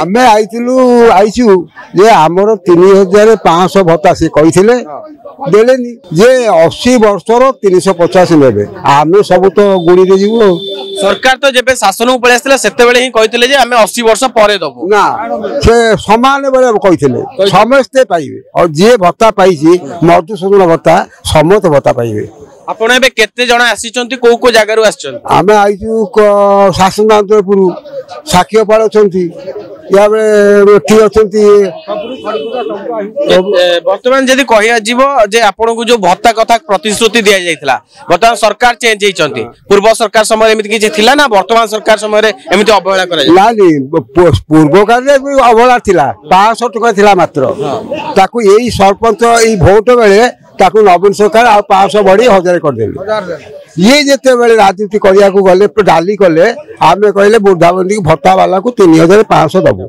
आमे आईचु जे आमर 3500 भत्ता से कही देलेनी जे 80 वर्षर 350 ने आमे सब तो गुड़ी दे जीवो। सरकार तो जेबे शासन को पळे आस्थिले सेते बेले ही कहितले जे आमे 80 वर्ष परे दबो ना से समान बेले कहितले समस्ते पाइबे और जे भत्ता पाइछि मधुसूदन भत्ता समस्त भत्ता पाइबे। आपण एबे केते जण आसीचंती को जगह रु आछन? आमे आइछु शासनपुर साखियापाड़ छंती या बेले ठी अछंती। वर्तमान जदी कहिया जीवो जे आपण को जो भत्ता कथा प्रतिश्रुति दिया जायतिला वर्तमान सरकार चेंज हेचंती पूर्व सरकार समय एमिति किछि थिला ना वर्तमान सरकार समय रे एमिति अवहेला करा ना पूर्व काल रे अवहेला थिला 500 टका थिला मात्र ताकू एई सरपंच एई वोट बेले ताकू नवीन सरकार आ 500 बड़ी 1000 कर देले। ये जेते बेले राजनीति करिया को गले डाली कले आमे कहले बुढ़ाबंदी भत्ता वाला को 3500 दबो।